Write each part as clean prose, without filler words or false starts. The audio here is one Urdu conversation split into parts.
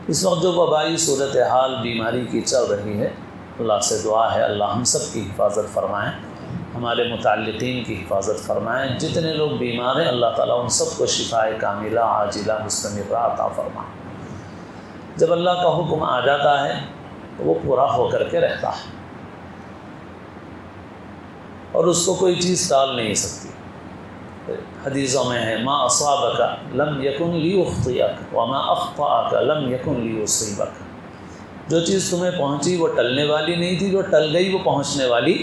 اس وقت جو وبائی صورتحال بیماری کی چل رہی ہے، اللہ سے دعا ہے اللہ ہم سب کی حفاظت فرمائیں، ہمارے متعلقین کی حفاظت فرمائیں، جتنے لوگ بیمار ہیں اللہ تعالیٰ ان سب کو شفائے کاملہ عاجلہ مستمرہ عطا فرمائیں۔ جب اللہ کا حکم آ جاتا ہے تو وہ پورا ہو کر کے رہتا ہے اور اس کو کوئی چیز ٹال نہیں سکتی۔ حدیثوں میں ہے ما اصابک لم یکن لیخطئک وما اخطأک لم یکن لیصیبک، جو چیز تمہیں پہنچی وہ ٹلنے والی نہیں تھی، جو ٹل گئی وہ پہنچنے والی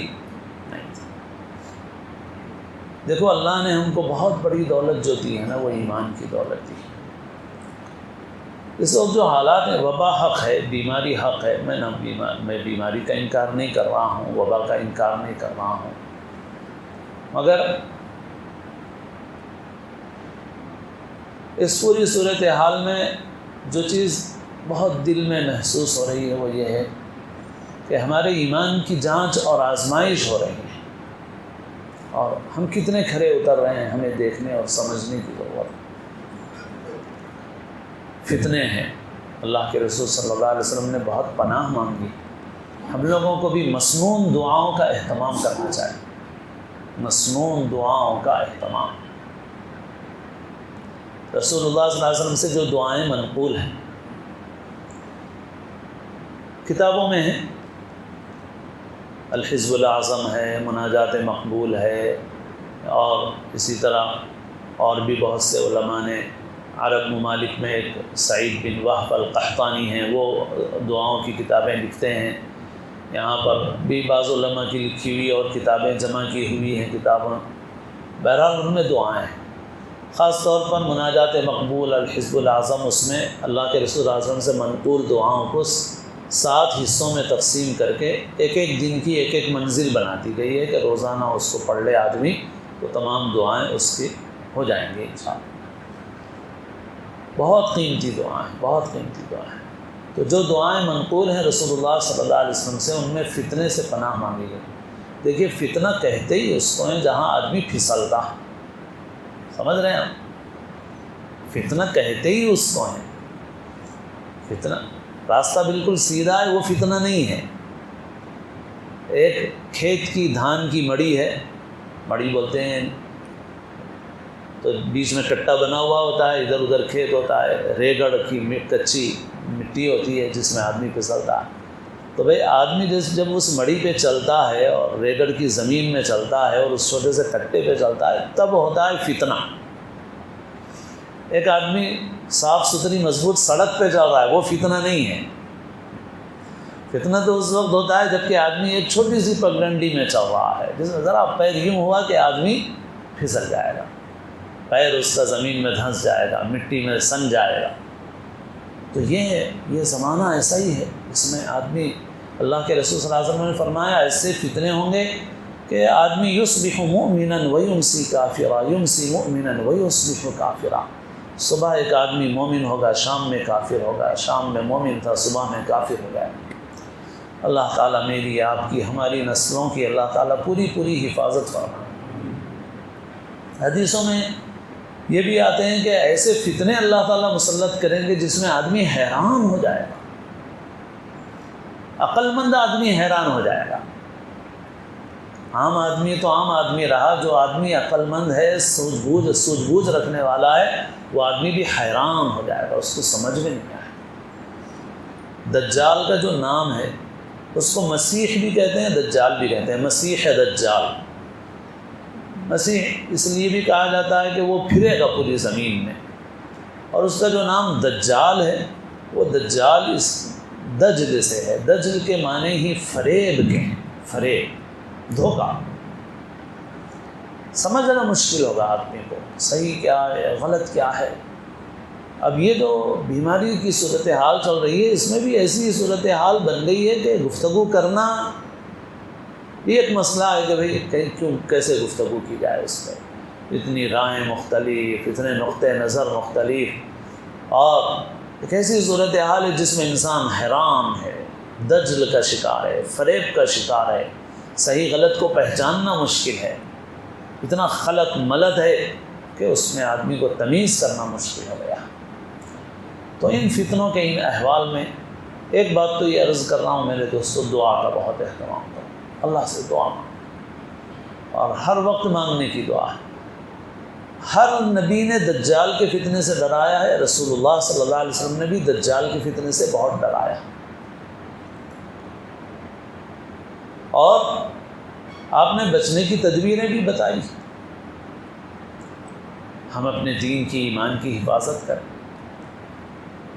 نہیں تھی۔ دیکھو اللہ نے ہم کو بہت بڑی دولت جو دی ہے نا، وہ ایمان کی دولت دی۔ اس وقت جو حالات ہیں، وبا حق ہے، بیماری حق ہے، میں بیماری کا انکار نہیں کر رہا ہوں، وبا کا انکار نہیں کر رہا ہوں، مگر اس پوری صورتحال میں جو چیز بہت دل میں محسوس ہو رہی ہے وہ یہ ہے کہ ہمارے ایمان کی جانچ اور آزمائش ہو رہی ہے، اور ہم کتنے کھرے اتر رہے ہیں ہمیں دیکھنے اور سمجھنے کی ضرورت ہے۔ فتنے ہیں، اللہ کے رسول صلی اللہ علیہ وسلم نے بہت پناہ مانگی، ہم لوگوں کو بھی مسنون دعاؤں کا اہتمام کرنا چاہیے، مسنون دعاؤں کا اہتمام۔ رسول اللہ صلی اللہ علیہ وسلم سے جو دعائیں منقول ہیں، کتابوں میں ہیں، الحزب الاعظم ہے، مناجات مقبول ہے، اور اسی طرح اور بھی بہت سے علماء نے، عرب ممالک میں ایک سعید بن وہب القحطانی ہیں، وہ دعاؤں کی کتابیں لکھتے ہیں، یہاں پر بھی بعض علماء کی لکھی ہوئی اور کتابیں جمع کی ہوئی ہیں کتابوں، بہرحال ان میں دعائیں ہیں۔ خاص طور پر مناجات مقبول الحزب الاعظم، اس میں اللہ کے رسول اعظم سے منقول دعاؤں کو 7 حصوں میں تقسیم کر کے ایک ایک دن کی ایک ایک منزل بنا دی گئی ہے کہ روزانہ اس کو پڑھ لے آدمی تو تمام دعائیں اس کی ہو جائیں گی انشاءاللہ۔ بہت قیمتی دعائیں، بہت قیمتی دعائیں۔ تو جو دعائیں منقول ہیں رسول اللہ صلی اللہ علیہ وسلم سے، ان میں فتنے سے پناہ مانگی گئی۔ دیکھیے فتنہ کہتے ہی اس کو ہیں جہاں آدمی پھسلتا، سمجھ رہے ہیں آپ؟ فتنہ کہتے ہی اس کو ہیں، فتنہ راستہ بالکل سیدھا ہے وہ فتنہ نہیں ہے۔ ایک کھیت کی دھان کی مڑی ہے، مڑی بولتے ہیں تو بیچ میں کٹا بنا ہوا ہوتا ہے، ادھر ادھر کھیت ہوتا ہے، ریگڑ کی کچی مٹی ہوتی ہے جس میں آدمی پھسلتا ہے۔ تو بھئی آدمی جب اس مڑی پہ چلتا ہے اور ریگڑ کی زمین میں چلتا ہے اور اس چھوٹے سے کٹے پہ چلتا ہے، تب ہوتا ہے فتنہ۔ ایک آدمی صاف ستھری مضبوط سڑک پہ چل رہا ہے، وہ فتنہ نہیں ہے۔ فتنہ تو اس وقت ہوتا ہے جب کہ آدمی ایک چھوٹی سی پگڈنڈی میں چل رہا ہے، جس میں ذرا پیر یوں ہوا کہ آدمی پھسل جائے گا، پیر اس کا زمین میں دھنس جائے گا، مٹی میں سن جائے گا۔ تو یہ زمانہ ایسا ہی ہے، اس میں آدمی، اللہ کے رسول صلی اللہ علیہ وسلم نے فرمایا ایسے فتنے ہوں گے کہ آدمی یصبح مؤمنا ویمسی کافرا، یمسی مؤمنا ویصبح کافرا۔ صبح ایک آدمی مومن ہوگا، شام میں کافر ہوگا، شام میں مومن تھا، صبح میں کافر ہو گیا۔ اللہ تعالیٰ میری آپ کی ہماری نسلوں کی اللہ تعالیٰ پوری حفاظت فرمائے۔ حدیثوں میں یہ بھی آتے ہیں کہ ایسے فتنے اللہ تعالیٰ مسلط کریں گے جس میں آدمی حیران ہو جائے گا، عقل مند آدمی حیران ہو جائے گا۔ عام آدمی تو عام آدمی رہا، جو آدمی عقل مند ہے، سوجھ بوجھ رکھنے والا ہے، وہ آدمی بھی حیران ہو جائے گا، اس کو سمجھ میں نہیں آئے۔ دجال کا جو نام ہے اس کو مسیح بھی کہتے ہیں، دجال بھی کہتے ہیں، مسیح دجال۔ مسیح اس لیے بھی کہا جاتا ہے کہ وہ پھرے گا پوری زمین میں، اور اس کا جو نام دجال ہے وہ دجال اس دجل سے ہے، دجل کے معنی ہی فریب کے ہیں، فریب، دھوکہ۔ سمجھنا مشکل ہوگا آدمی کو صحیح کیا ہے غلط کیا ہے۔ اب یہ جو بیماری کی صورتحال چل رہی ہے، اس میں بھی ایسی صورتحال بن گئی ہے کہ گفتگو کرنا یہ ایک مسئلہ ہے کہ بھئی کیسے گفتگو کی جائے اس پہ۔ اتنی رائیں مختلف، اتنے نقطۂ نظر مختلف، اور ایک ایسی صورتحال ہے جس میں انسان حیران ہے، دجل کا شکار ہے، فریب کا شکار ہے، صحیح غلط کو پہچاننا مشکل ہے، اتنا خلط ملط ہے کہ اس میں آدمی کو تمیز کرنا مشکل ہو گیا۔ تو ان فتنوں کے ان احوال میں ایک بات تو یہ عرض کر رہا ہوں میرے دوستو، دعا کا بہت اہتمام کرو، اللہ سے دعا مانگو، اور ہر وقت مانگنے کی دعا ہے۔ ہر نبی نے دجال کے فتنے سے ڈرایا ہے، رسول اللہ صلی اللہ علیہ وسلم نے بھی دجال کے فتنے سے بہت ڈرایا، اور آپ نے بچنے کی تدبیریں بھی بتائی۔ ہم اپنے دین کی، ایمان کی حفاظت کریں۔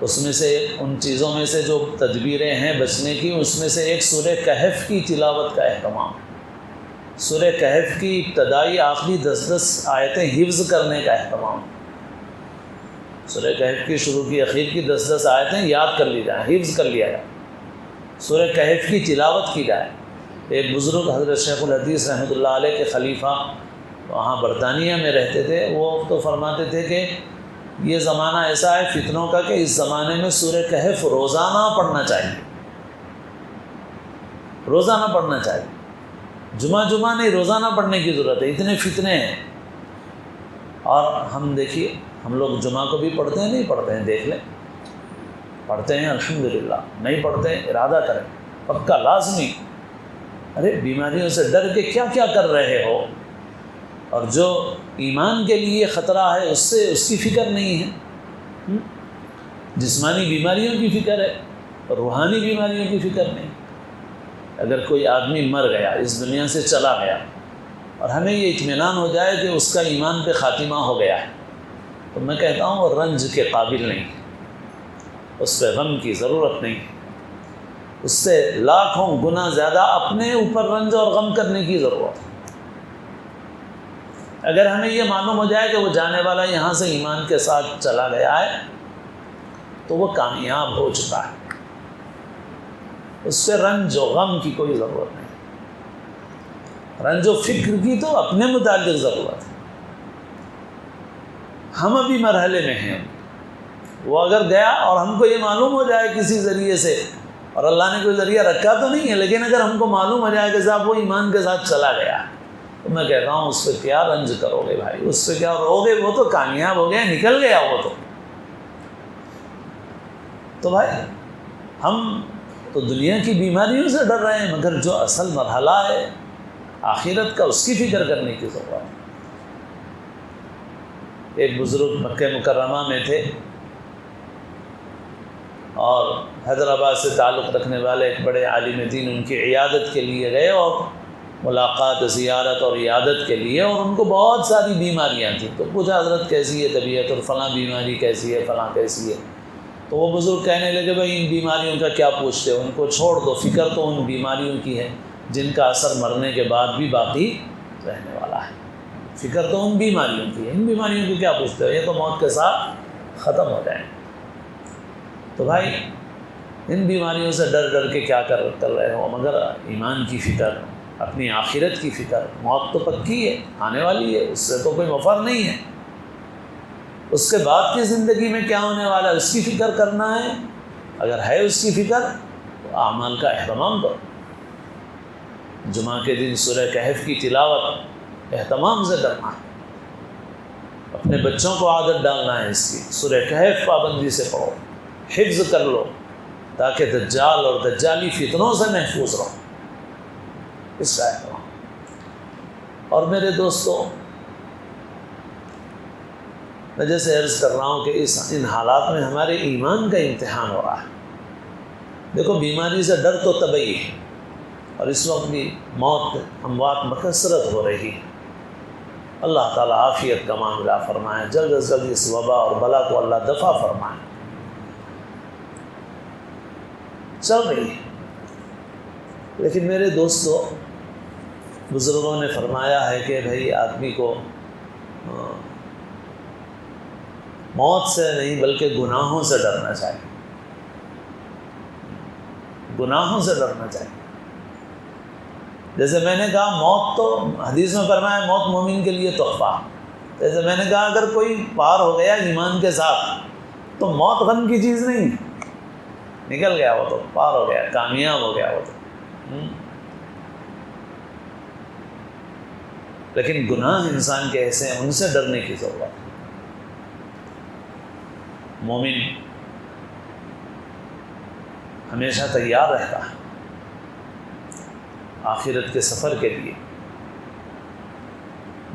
اس میں سے ان چیزوں میں سے جو تدبیریں ہیں بچنے کی، اس میں سے ایک سورہ کہف کی تلاوت کا اہتمام، سورہ کہف کی ابتدائی آخری 10 آیتیں حفظ کرنے کا اہتمام۔ سورہ کہف کی شروع کی اخیر کی 10 آیتیں یاد کر لی جائیں، حفظ کر لیا جائے، سورہ کہف کی تلاوت کی جائے۔ ایک بزرگ حضرت شیخ الحدیث رحمۃ اللہ علیہ کے خلیفہ وہاں برطانیہ میں رہتے تھے، وہ تو فرماتے تھے کہ یہ زمانہ ایسا ہے فتنوں کا کہ اس زمانے میں سورہ کہف روزانہ پڑھنا چاہیے، روزانہ پڑھنا چاہیے، جمعہ نہیں، روزانہ پڑھنے کی ضرورت ہے، اتنے فتنے ہیں۔ اور ہم دیکھیے، ہم لوگ جمعہ کو بھی پڑھتے ہیں، نہیں پڑھتے ہیں، دیکھ لیں، پڑھتے ہیں الحمدللہ، نہیں پڑھتے ہیں ارادہ کریں، پکا لازمی۔ ارے بیماریوں سے ڈر کے کیا کیا کر رہے ہو، اور جو ایمان کے لیے خطرہ ہے اس کی فکر نہیں ہے۔ جسمانی بیماریوں کی فکر ہے، روحانی بیماریوں کی فکر نہیں۔ اگر کوئی آدمی مر گیا، اس دنیا سے چلا گیا، اور ہمیں یہ اطمینان ہو جائے کہ اس کا ایمان پہ خاتمہ ہو گیا ہے، تو میں کہتا ہوں وہ رنج کے قابل نہیں، اس پہ غم کی ضرورت نہیں، اس سے لاکھوں گنا زیادہ اپنے اوپر رنج اور غم کرنے کی ضرورت ہے۔ اگر ہمیں یہ معلوم ہو جائے کہ وہ جانے والا یہاں سے ایمان کے ساتھ چلا گیا ہے، تو وہ کامیاب ہو چکا ہے، اس سے رنج و غم کی کوئی ضرورت نہیں، رنج و فکر کی تو اپنے متعلق ضرورت ہے۔ ہم ابھی مرحلے میں ہیں، وہ اگر گیا اور ہم کو یہ معلوم ہو جائے کسی ذریعے سے، اور اللہ نے کوئی ذریعہ رکھا تو نہیں ہے، لیکن اگر ہم کو معلوم ہو جائے کہ صاحب وہ ایمان کے ساتھ چلا گیا، تو میں کہتا ہوں اس پہ کیا رنج کرو گے بھائی، اس پہ کیا رو گے، وہ تو کامیاب ہو گیا، نکل گیا وہ تو بھائی ہم تو دنیا کی بیماریوں سے ڈر رہے ہیں، مگر جو اصل مرحلہ ہے آخرت کا، اس کی فکر کرنے کی ضرورت ہے۔ ایک بزرگ مکہ مکرمہ میں تھے، اور حیدرآباد سے تعلق رکھنے والے ایک بڑے عالم دین ان کی عیادت کے لیے گئے، اور ملاقات، زیارت اور عیادت کے لیے، اور ان کو بہت ساری بیماریاں تھیں، تو پوچھا حضرت کیسی ہے طبیعت، اور فلاں بیماری کیسی ہے، فلاں کیسی ہے، تو وہ بزرگ کہنے لگے بھائی ان بیماریوں کا کیا پوچھتے ہو، ان کو چھوڑ دو، فکر تو ان بیماریوں کی ہے جن کا اثر مرنے کے بعد بھی باقی رہنے والا ہے، فکر تو ان بیماریوں کی ہے، ان بیماریوں کی کیا پوچھتے ہو، یہ تو موت کے ساتھ ختم ہو جائیں۔ تو بھائی ان بیماریوں سے ڈر ڈر کے کیا کر رہے ہو، مگر ایمان کی فکر، اپنی آخرت کی فکر، موت تو پکی ہے، آنے والی ہے، اس سے تو کوئی مفر نہیں ہے، اس کے بعد کی زندگی میں کیا ہونے والا ہے اس کی فکر کرنا ہے۔ اگر ہے اس کی فکر تو اعمال کا اہتمام کرو، جمعہ کے دن سورہ کہف کی تلاوت اہتمام سے کرنا ہے، اپنے بچوں کو عادت ڈالنا ہے اس کی، سورہ کہف پابندی سے پڑھو، حفظ کر لو، تاکہ دجال اور دجالی فتنوں سے محفوظ رہو، اس کا اہتمام۔ اور میرے دوستو، میں جیسے عرض کر رہا ہوں کہ ان حالات میں ہمارے ایمان کا امتحان ہو رہا ہے۔ دیکھو بیماری سے ڈر تو طبعی ہے، اور اس وقت بھی موت، اموات بکثرت ہو رہی ہے، اللہ تعالیٰ عافیت کا معاملہ فرمائے، جلد از جلد اس وبا اور بلا کو اللہ دفع فرمائے۔ چل رہی ہے، لیکن میرے دوستو، بزرگوں نے فرمایا ہے کہ بھائی آدمی کو موت سے نہیں بلکہ گناہوں سے ڈرنا چاہیے، گناہوں سے ڈرنا چاہیے۔ جیسے میں نے کہا موت تو حدیث میں فرمایا موت مومن کے لیے تحفہ، جیسے میں نے کہا اگر کوئی پار ہو گیا ایمان کے ساتھ تو موت غم کی چیز نہیں، نکل گیا وہ تو، پار ہو گیا، کامیاب ہو گیا وہ تو۔ لیکن گناہ انسان کے ایسے ہیں، ان سے ڈرنے کی ضرورت ہے۔ مومن ہمیشہ تیار رہتا ہے آخرت کے سفر کے لیے۔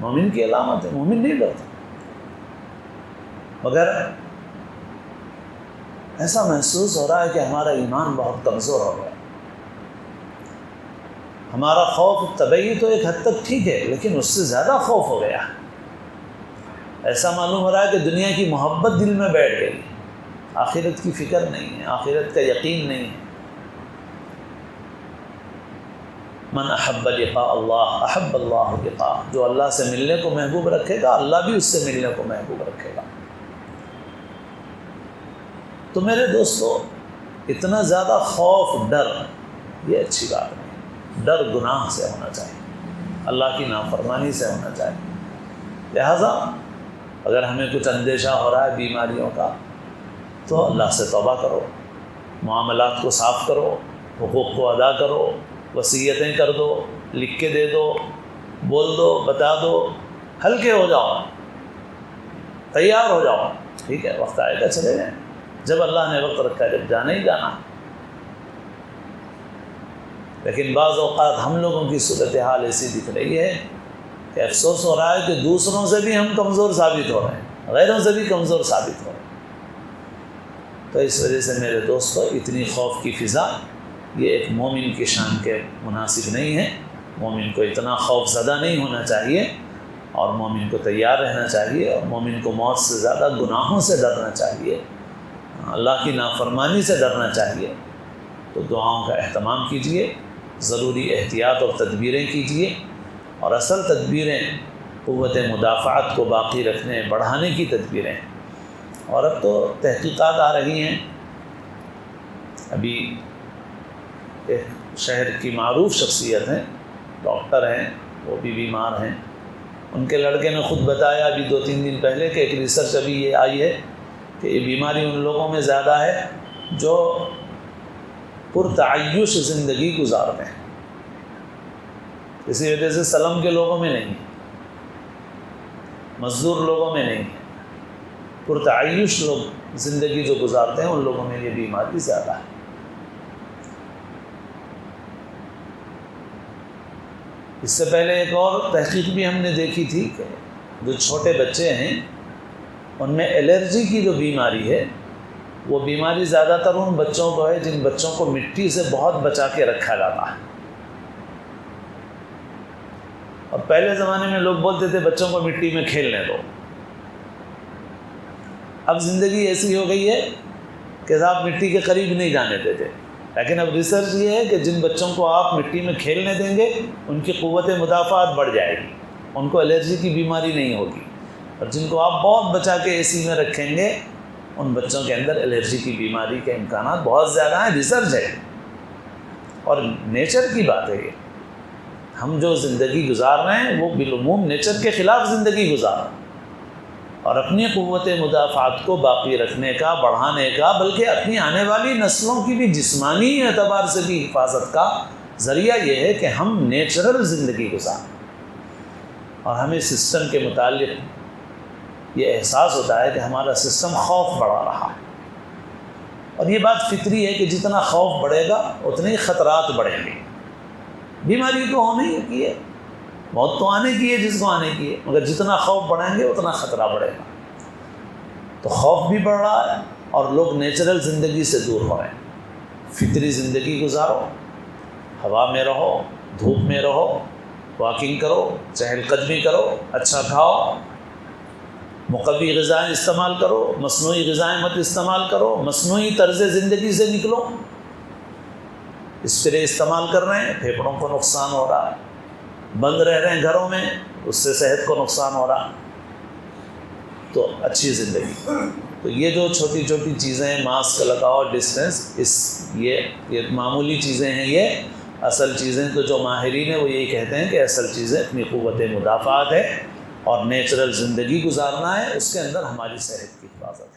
مومن کی علامت ہے، مومن نہیں ڈرتا، مگر ایسا محسوس ہو رہا ہے کہ ہمارا ایمان بہت کمزور ہو گیا، ہمارا خوف طبعی تو ایک حد تک ٹھیک ہے لیکن اس سے زیادہ خوف ہو گیا۔ ایسا معلوم ہو رہا ہے کہ دنیا کی محبت دل میں بیٹھ گئی، آخرت کی فکر نہیں ہے، آخرت کا یقین نہیں ہے۔ من احب لقاء اللہ احب اللہ لقاء، جو اللہ سے ملنے کو محبوب رکھے گا اللہ بھی اس سے ملنے کو محبوب رکھے گا۔ تو میرے دوستو، اتنا زیادہ خوف ڈر یہ اچھی بات نہیں، ڈر گناہ سے ہونا چاہیے، اللہ کی نافرمانی سے ہونا چاہیے۔ لہٰذا اگر ہمیں کچھ اندیشہ ہو رہا ہے بیماریوں کا تو اللہ سے توبہ کرو، معاملات کو صاف کرو، حقوق کو ادا کرو، وصیتیں کر دو، لکھ کے دے دو، بول دو، بتا دو، ہلکے ہو جاؤ، تیار ہو جاؤ، ٹھیک ہے، وقت آئے گا چلے جائیں، جب اللہ نے وقت رکھا جب جانا ہی جانا۔ لیکن بعض اوقات ہم لوگوں کی صورتحال ایسی دکھ رہی ہے کہ افسوس ہو رہا ہے کہ دوسروں سے بھی ہم کمزور ثابت ہو رہے ہیں، غیروں سے بھی کمزور ثابت ہو رہے ہیں۔ تو اس وجہ سے میرے دوستو، اتنی خوف کی فضا یہ ایک مومن کی شان کے مناسب نہیں ہے۔ مومن کو اتنا خوف زدہ نہیں ہونا چاہیے، اور مومن کو تیار رہنا چاہیے، اور مومن کو موت سے زیادہ گناہوں سے ڈرنا چاہیے، اللہ کی نافرمانی سے ڈرنا چاہیے۔ تو دعاؤں کا اہتمام کیجیے، ضروری احتیاط اور تدبیریں کیجیے، اور اصل تدبیریں قوت مدافعت کو باقی رکھنے بڑھانے کی تدبیریں۔ اور اب تو تحقیقات آ رہی ہیں، ابھی ایک شہر کی معروف شخصیت ہیں، ڈاکٹر ہیں، وہ بھی بیمار ہیں، ان کے لڑکے نے خود بتایا ابھی 2-3 دن پہلے کہ ایک ریسرچ ابھی یہ آئی ہے کہ یہ بیماری ان لوگوں میں زیادہ ہے جو پرتعیش زندگی گزارتے ہیں، اسی وجہ سے سلم کے لوگوں میں نہیں ہے، مزدور لوگوں میں نہیں ہے، پرتعیش لوگ زندگی جو گزارتے ہیں ان لوگوں میں یہ بیماری زیادہ ہے۔ اس سے پہلے ایک اور تحقیق بھی ہم نے دیکھی تھی کہ جو چھوٹے بچے ہیں ان میں الرجی کی جو بیماری ہے وہ بیماری زیادہ تر ان بچوں کو ہے جن بچوں کو مٹی سے بہت بچا کے رکھا جاتا ہے۔ اور پہلے زمانے میں لوگ بولتے تھے بچوں کو مٹی میں کھیلنے دو، اب زندگی ایسی ہو گئی ہے کہ آپ مٹی کے قریب نہیں جانے دیتے، لیکن اب ریسرچ یہ ہے کہ جن بچوں کو آپ مٹی میں کھیلنے دیں گے ان کی قوت مدافعت بڑھ جائے گی، ان کو الرجی کی بیماری نہیں ہوگی، اور جن کو آپ بہت بچا کے اے سی میں رکھیں گے ان بچوں کے اندر الرجی کی بیماری کے امکانات بہت زیادہ ہیں۔ ریسرچ ہے اور نیچر کی بات ہے، یہ ہم جو زندگی گزار رہے ہیں وہ بالعموم نیچر کے خلاف زندگی گزار رہے ہیں، اور اپنی قوت مدافعت کو باقی رکھنے کا، بڑھانے کا، بلکہ اپنی آنے والی نسلوں کی بھی جسمانی اعتبار سے بھی حفاظت کا ذریعہ یہ ہے کہ ہم نیچرل زندگی گزاریں، اور ہمیں سسٹم کے متعلق یہ احساس ہوتا ہے کہ ہمارا سسٹم خوف بڑھا رہا ہے، اور یہ بات فطری ہے کہ جتنا خوف بڑھے گا اتنے ہی خطرات بڑھیں گے۔ بیماری تو ہونے ہی کی ہے، موت تو آنے کی ہے جس کو آنے کی ہے، مگر جتنا خوف بڑھیں گے اتنا خطرہ بڑھے گا۔ تو خوف بھی بڑھ رہا ہے اور لوگ نیچرل زندگی سے دور ہو رہے ہیں۔ فطری زندگی گزارو، ہوا میں رہو، دھوپ میں رہو، واکنگ کرو، چہل قدمی کرو، اچھا کھاؤ، مقوی غذائیں استعمال کرو، مصنوعی غذائیں مت استعمال کرو، مصنوعی طرز زندگی سے نکلو۔ اسپرے استعمال کر رہے ہیں، پھیپھڑوں کو نقصان ہو رہا ہے، بند رہ رہے ہیں گھروں میں، اس سے صحت کو نقصان ہو رہا۔ تو اچھی زندگی، تو یہ جو چھوٹی چھوٹی چیزیں، ماسک لگاؤ، ڈسٹینس، یہ معمولی چیزیں ہیں۔ یہ اصل چیزیں تو جو ماہرین ہیں وہ یہی کہتے ہیں کہ اصل چیزیں اپنی قوت مدافعت ہے اور نیچرل زندگی گزارنا ہے، اس کے اندر ہماری صحت کی حفاظت ہے۔